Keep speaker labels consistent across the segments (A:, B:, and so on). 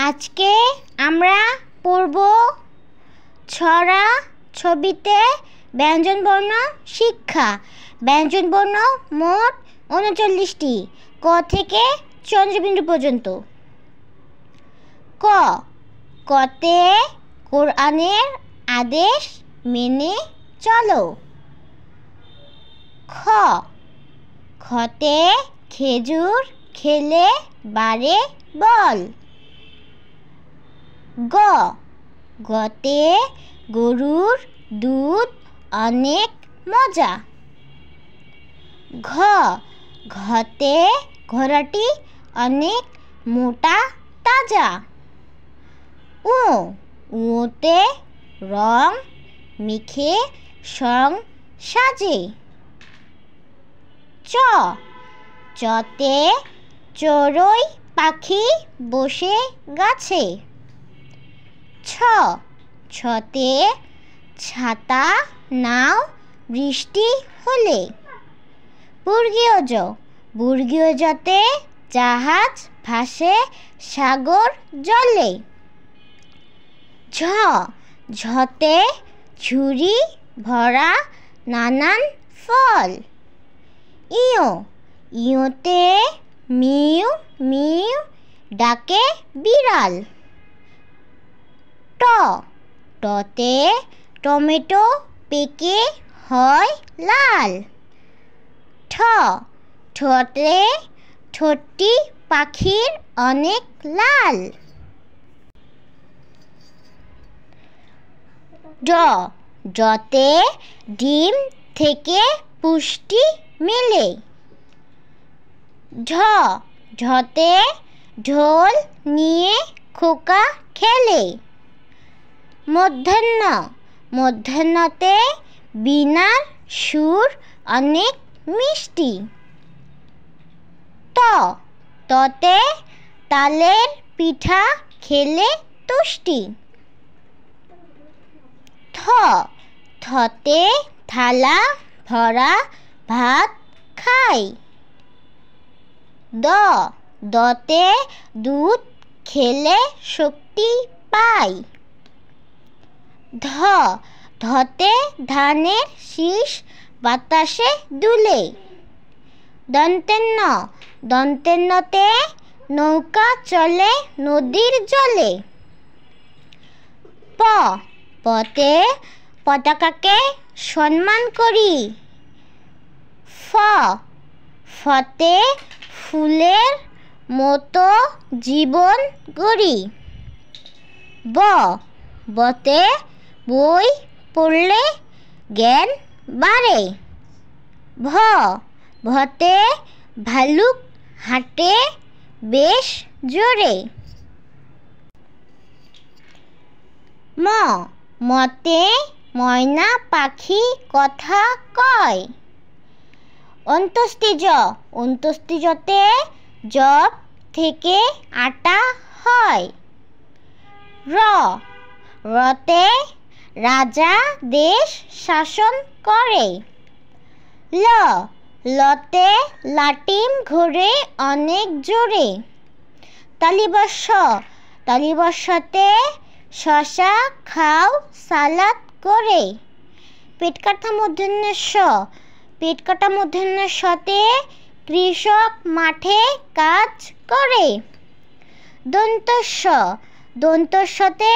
A: আজকে আমরা পড়ব ছড়া ছবিতে ব্যঞ্জনবর্ণ শিক্ষা। ব্যঞ্জনবর্ণ মোট ৩৯টি, ক থেকে চন্দ্রবিন্দু পর্যন্ত। ক, কতে কোরআনের আদেশ মেনে চলো। খ, খতে খেজুর খেলে বাড়ে বল। গ, গতে গরুর দুধ অনেক মজা। ঘ, ঘতে ঘোড়াটি অনেক মোটা তাজা। উ, উতে রং মেখে সং সাজে। চ, চতে চড়ুই পাখি বসে গাছে। ছ, ছতে ছাতা নাও বৃষ্টি হলে। বর্গীয় জ, বর্গীয় জতে জাহাজ ভাসে সাগর জলে। ঝ, ঝতে ঝুড়ি ভরা নানান ফল। ইয়, ইয়তে মিউ মিউ ডাকে বিড়াল। ট, টতে টমেটো পেকে হয় লাল। ঠ, ঠতে ঠোঁটটি পাখির অনেক লাল। ড, ডতে ডিম থেকে পুষ্টি মেলে। ঢ, ঢতে ঢোল নিয়ে খোকা খেলে। মধ্যাহ্ন, মধ্যাহ্নতে বীণার সুর অনেক মিষ্টি। ত, ততে তালের পিঠা খেলে তুষ্টি। থ, থতে থালা ভরা ভাত খাই। দ, দতে দুধ খেলে শক্তি পাই। ধ, ধতে ধানের শীষ বাতাসে দুলে। দন্তেন্ন, দন্তেন্নতে নৌকা চলে নদীর জলে। প, পতে পতাকাকে সম্মান করি। ফ, ফতে ফুলের মতো জীবন গড়ি। ব, বতে বই পড়লে জ্ঞান বাড়ে। ভ, ভতে ভালুক হাঁটে বেশ জোরে। ম, মতে ময়না পাখি কথা কয়। অন্ত্যেষ্টিজ, অন্ত্যেষ্টিজতে জব থেকে আটা হয়। র, রতে রাজা দেশ শাসন করে। ল, লতে লাটিম ঘোরে অনেক জোরে। তালিবস্য, তালিবস্যতে শশা খাও সালাদ করে। পেটকাটা মূর্ধন্যস্য, পেটকাটা মূর্ধন্যস্যতে কৃষক মাঠে কাজ করে। দন্তস্য, দন্তস্যতে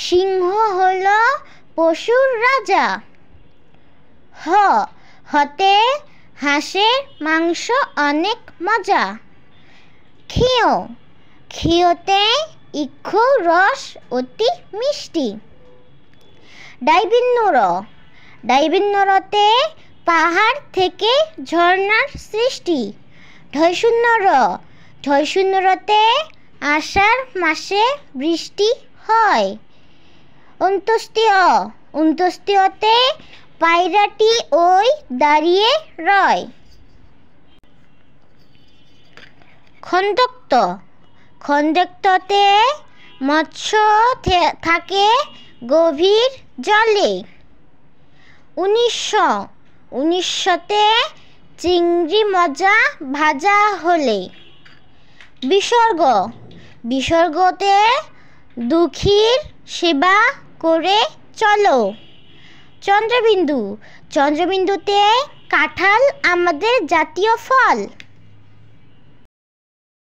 A: সিংহ হল পশুর রাজা। হ, হতে হাঁসের মাংস অনেক মজা। ক্ষিয়, ক্ষিয়তে ইক্ষু রস অতি মিষ্টি। ডাইবিন্ন র, ডাইবিন্ন রতে পাহাড় থেকে ঝর্ণার সৃষ্টি। ঢয়শূন্য র, ঢয়শূন্য রতে আষাঢ় মাসে বৃষ্টি হয়। অন্ত্যেষ্টিয়, অন্ত্যেষ্টিয়তে পায়রাটি ওই দাঁড়িয়ে রয়। খন্দক্ত, খন্দক্ততে মৎস্য থাকে গভীর জলে। ১৯০০, ১৯০০তে চিংড়ি মজা ভাজা হলে। বিসর্গ, বিসর্গতে দুঃখীর সেবা করে চলো। চন্দ্রবিন্দু, চন্দ্রবিন্দুতে কাঁঠাল আমাদের জাতীয় ফল।